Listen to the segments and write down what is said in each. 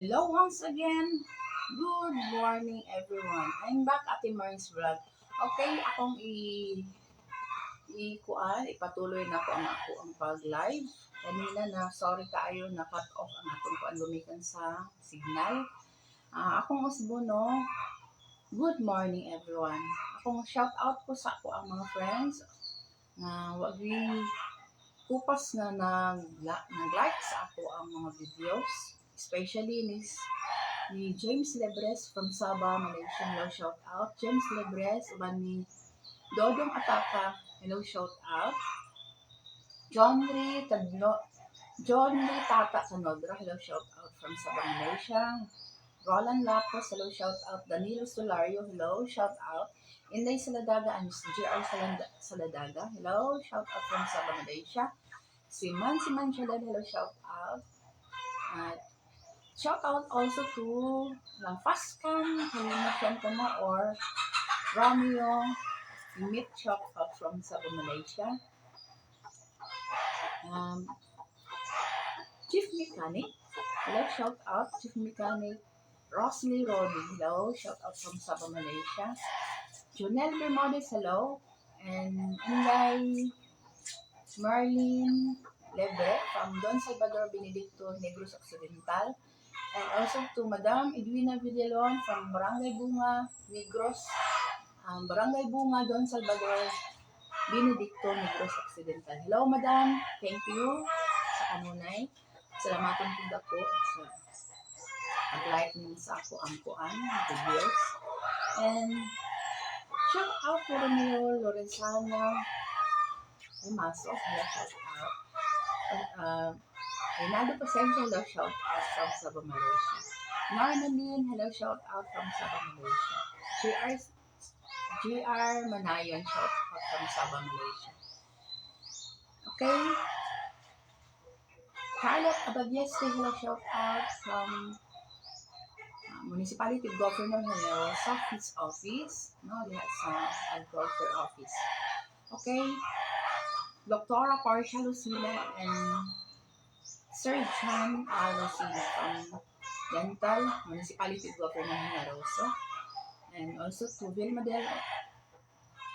Hello once again. Good morning everyone. I'm back at Marins Vlog. Okay, akong ipatuloy na ko ang pag-live. Kanina na sorry kaayo na cut off ang akong lumikan sa signal. Akong usbono. Good morning everyone. Akong shout out ko sa ako ang mga friends na wagi kupas na nag-like sa ako ang mga videos, especially ni James Lebres from Sabah, Malaysia. Hello, shout out. James Lebres, uban ni Dodong Ataka. Hello, shout out. John Lee Tata Canodra. Hello, shout out from Sabah, Malaysia. Roland Lapos. Hello, shout out. Danilo Solario. Hello, shout out. Inday Saladaga and GR Saladaga. Hello, shout out from Sabah, Malaysia. Siman Chalad. Hello, shout out. Shout out also to Fascan, Halima Shantama, or Romeo Meet Shout out from Sabah, Malaysia. Chief Mechanic, hello, shout out. Chief Mechanic Rosley Rodi, hello, shout out from Sabah, Malaysia. Junel Bermudez, hello. And Inday Marlene Lebre from Don Salvador Benedicto, Negros Occidental. And also to Madam Edwina Villalon from Barangay Bunga, Negros, Barangay Bunga, Don Salvador, Benedicto, Negros Occidental. Hello, Madam. Thank you sa kanunay. Salamaton po ako sa pag-like niyo sa ako ang kuan, videos. And shout out to Romeo Lorenzana. Ay, Maso. Hello, shout out. Reynaldo Pasensya, hello, shout out from Sabah, Malaysia. Narnanin, hello, shout out from Sabah, Malaysia. GR Manayon, shout out from Sabah, Malaysia. Okay. Charlotte Abavieste, hello, shout out from Municipality Governor Hello, Office Office. No, they have some agriculture office. Okay. Doctora Portia Lucina and Sir John Lucina from Dental, Municipality Governor Generoso. And also to Vilma del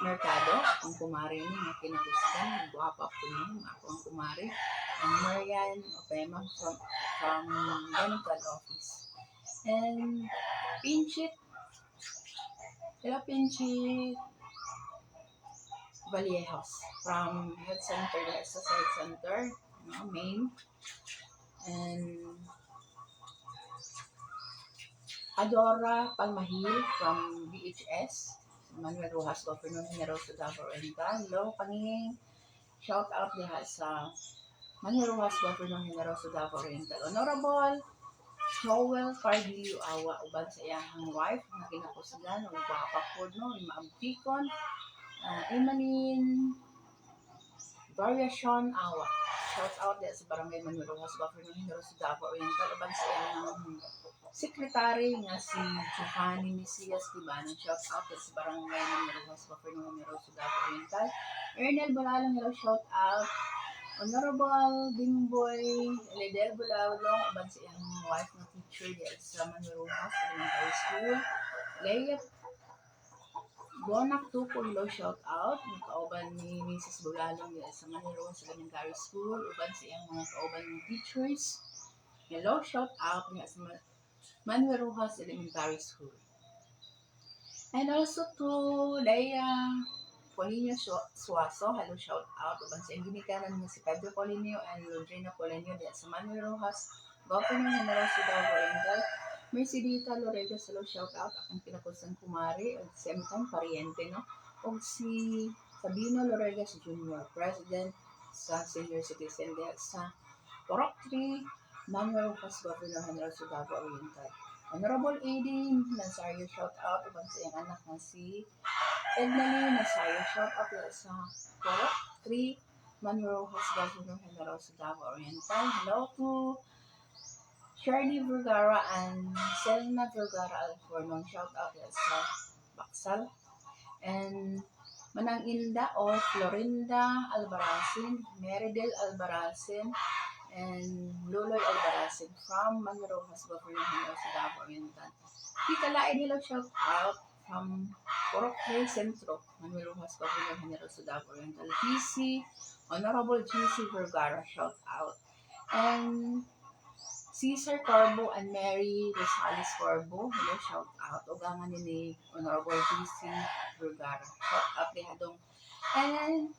Mercado, ang kumari ni na kinakusgan, guwapa po niyo, ako ang kumari. And Marian Opema from Dental Office. And Pinchit, hello Pinchit Vallejos from Health Center, the Health Center, Maine. And Adora Palmahil from BHS, Manuel Rojas, Governor Generoso Davao Oriental. Hello, Panginging. Shout out diha sa Manuel Rojas, Governor Generoso Davao Oriental. Honorable Joel Cardillo Awa, uban sa iyang wife, na kinakusgan, o guwapa po, no, maabtikon. Imanin Variation Awa. Shout out diha sa Barangay Manuel Rojas, Governor Generoso Davao Oriental, uban sa iyang Secretary nga si Giovanni Mesias Tibanan. Shout out sa Barangay Manuel Rojas, Governor Generoso Davao Oriental. Ernel Bolalong, hello, shout out. Honorable Bimboy Ledel Bulalong, uban sa iyang wife na teacher diya sa Manuel Rojas Elementary School. Leia Bonac Tuco, hello, shout out. Kauban ni Mrs. Bulalong diya sa Manuel Rojas Elementary School, uban sa iyang mga kauban ng teachers. Hello, shout out niya sa Manuel Rojas Elementary School. And also to Leia Polinio Suaso, hello, shout out. Uban sa ginikanan nga si Pedro Polinio and Rodrina Polinio diya sa Manuel Rojas, Governor Generoso Davao Oriental. Mercedita Loregas, hello, shout out. Akong kinakusan kumari, at same time, pariente, no? O si Sabino Loregas Jr., President sa Senior Citizen diya sa Porok 3, Manuel Rojas, Governor Generoso Davao Oriental. Honorable Aideen Nazario, shout out. Uban sa iyang anak na si Ednalie Nazario, shout out sa Porok 3, Manuel Rojas, Governor Generoso Davao Oriental. Hello to Shirley Vergara and Selma Vergara Alfornon, shout out sa Baksal. And Manang Inda or Florinda Albaracin, Meridel Albaracin, and Luloy Albaracin from Manrojas, Governor General sa Davao Oriental. Tita Lain, hello, shout out from Purok Bay Centro, Manrojas, Governor General sa Davao Oriental. GC, Honorable GC Vergara, shout out. And Cesar Corbo and Mary Rosales Corbo, hello, shout out. Ugangan ni Honorable GC Vergara, shout out lihadong. And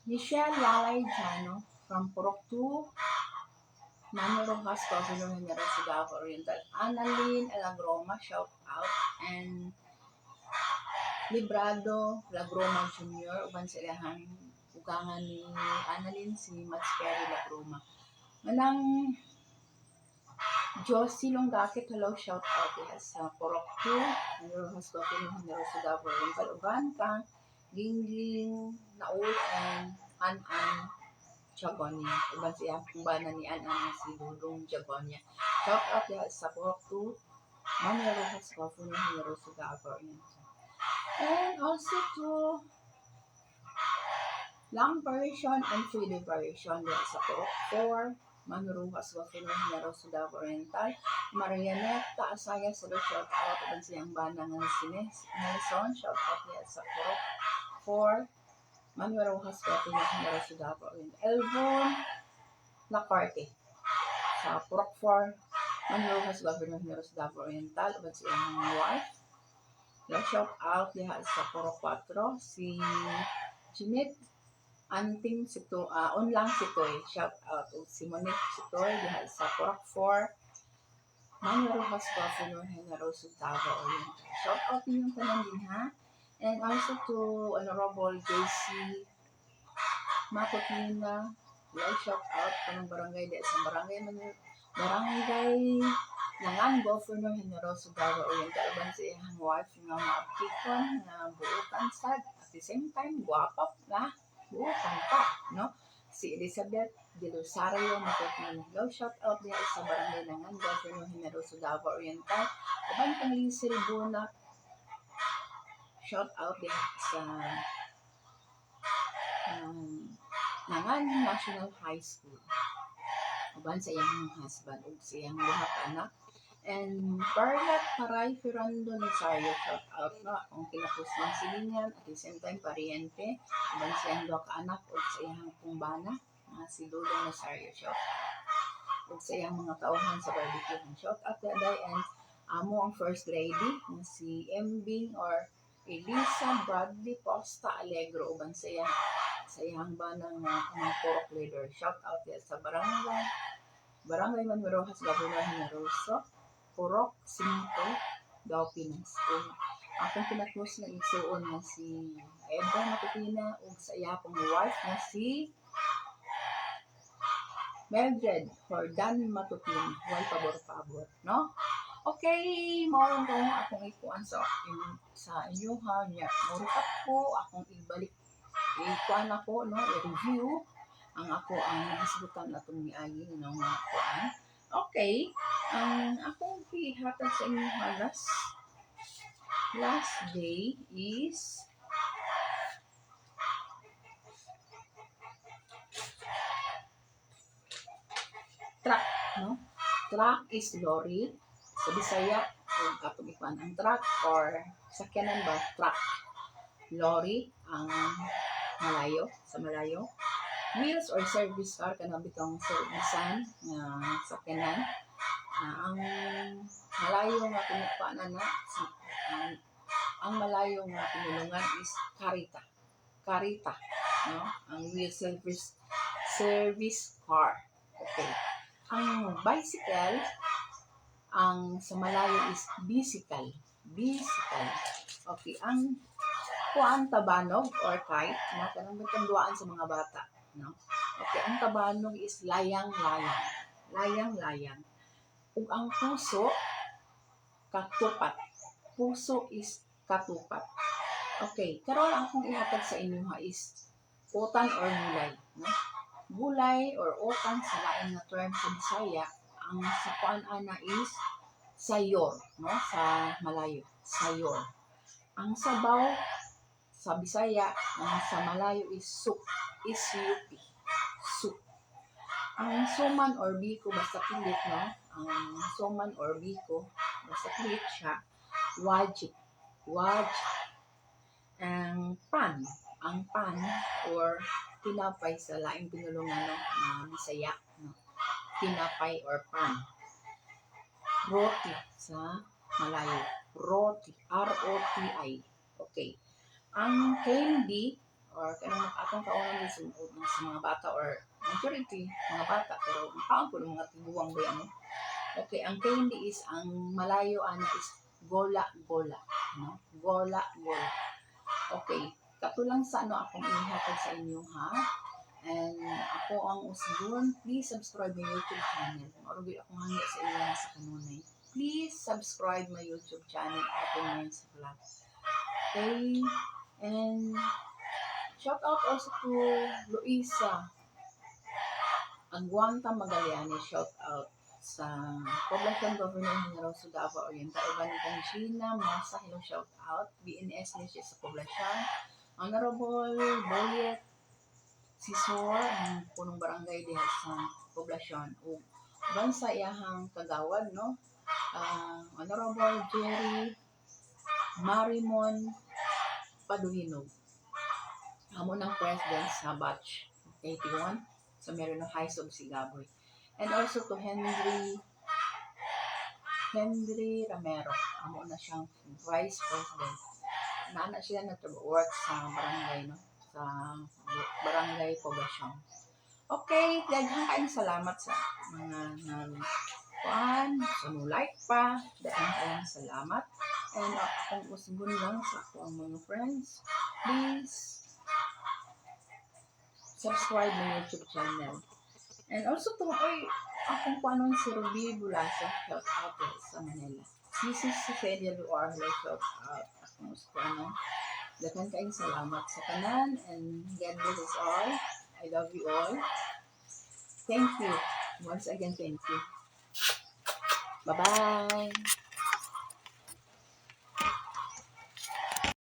Michelle Lalay Jano from Purok 2, Manrojas, Governor General sa Davao Oriental. Annalyn Lagroma, shout out. And Librado Lagroma Jr., uban sa ilahang ugangan ni Annalyn si Mats Perry Lagroma. Manang Josie Longakit, hello, shout out sa Purok 2, Manrojas, Governor General sa Davao Oriental. Uban kang Gingling Naul and An Jagonia. Uban siya kung bana ni An si Dudong Jagonia. Shout out sa Purok 2, Manrojas, Governor General sa Davao Oriental. And also to long version and 3D version sa Purok 4, Manrojas, Governor General sa Davao Oriental. Marianette Asaya sa shout out. Uban siyang bana ng Nelson, shout out sa Purok 4, Manrojas, Governor General sa Davao Oriental. Elvon Lacarte sa Purok 4, Manrojas, Governor General sa Davao Oriental. Uban siyang wife. Shout out diha sa Purok 4 si Jeanette Anting Sito, Onlang Sitoy, shout out. Si Monique Sitoy diha sa Purok 4, Manrojas, Governor General sa Davao Oriental. Shout out ninyong tanan din ha. And also to Honorable JC Matutina, shout out kanang barangay di sa barangay Nangan, Governor General sa Davao Oriental. Uban sa iyang wife nga maaptikon na buutan sad, at the same time guwapa na buutan pa, no? Si Elizabeth De Rosario Matutina, shout out diha sa barangay Nangan, Governor General sa Davao Oriental. Uban kang Lizel Buna, shout out din sa Nangan National High School. Uban sa iyang husband ug sa iyang duha ka anak. And Barlat Paray Ferrando Nazario, shout out na kung kinapos ng silingan at the same time pariente. Uban sa iyang duha ka anak ug sa iyang kumbana nga si Dudong Nazario, shout out. Ug sa iyang mga tauhan sa barbecue, shout out day. And amo ang first lady na si Mbing or Elisa Bradley Costa Alegro. Uban sa iyang banang mga Purok leader, shout out sa Barangay Manrojas, Governor General sa Purok 5, Daw Pinas. Akong pinakos na isuon na si Edna Matutina ug sa iyang wife na si Mildred Jordan Matutina. Huwag pabor-pabor, no? Okay, maurang ko akong ikuan sa inyo ha. Murukap ko, akong ibalik. Ikuan ako, no? I-review ang nasigutan na itong niagi ng mga kuan. Okay, ang akong ihatag sa inyo last day is truck, no? Truck is lorry. Sa Bisaya, kung atong ikuan ang truck or sakyanan ba, truck. Lorry ang sa malayo. Wheels or service car kanang bitong servicean nga sakyanan. Ang malayo nga pinagpaanan ang malayo nga pinulungan is karita, no? Ang wheel service car. Okay. Ang bicycle, ang sa malayo is bicycle. Okay, ang kuan tabanog or kite, no? Kanang bitong sa mga bata, no? Okay, ang tabanog is layang. Ug ang puso, katupat. Puso is katupat. Okay, karon ang akong ihatag sa inyo is utan or gulay, no? Gulay or utan sa lain na term sa Bisaya, ang sa kuan ana is sayor, no? Sa malayo, sayor. Ang sabaw sa Bisaya, ang sa malayo is soup. Soup. Ang suman or biko, basta pilit, no? Ang suman or biko, basta pilit siya. Wajib. Wajib. Ang pan or tinapay sa laing pinulungan no, na Bisaya. No? Tinapay or pan. Roti sa Malayo. Roti. R-O-T-I. Okay. Ang candy or kanang atong kaunan sa mga bata or majority mga bata pero makaon po ng mga tiguang ba ano. Okay, ang candy is ang Malayo ano is gola-gola, no? Gola-gola. Okay, katulang sa ano akong ihatag sa inyo ha. And ako ang Usbon, please subscribe my YouTube channel. Marugay akong hangga sa inyo sa kanunay. Please subscribe my YouTube channel Ate Men's Vlog. Okay, and shout out also to Luisa Aguanta Magallanes. Shout out sa Poblacion Governor Generoso Davao Oriental. Urban Gina Masa, hello, shout out. BNS niya siya sa Poblacion. Honorable Boyet Sisor, ang punong barangay diha sa Poblacion. O uban sa iyahang kagawad, no? Honorable Jerry Marimon Paduhinog. Amo ng president sa batch 81 sa Merino High School Sigaboy. And also to Henry Ramero. Amo na siyang vice president. Naana siya nag-work sa barangay, no? Sa barangay Poblacion. Okay, daghang kayong salamat sa mga sa like pa. Daghang kayong salamat. And akong usbon lang sa akong mga friends. Please subscribe my YouTube channel. And also to akong panon si Ruby Bulaso, shout out sa Manila. This is si Fedia Duar, shout out. Akong usbon, daghang kayong salamat sa kanan and God bless us all. I love you all. Thank you. Once again, thank you. Bye-bye.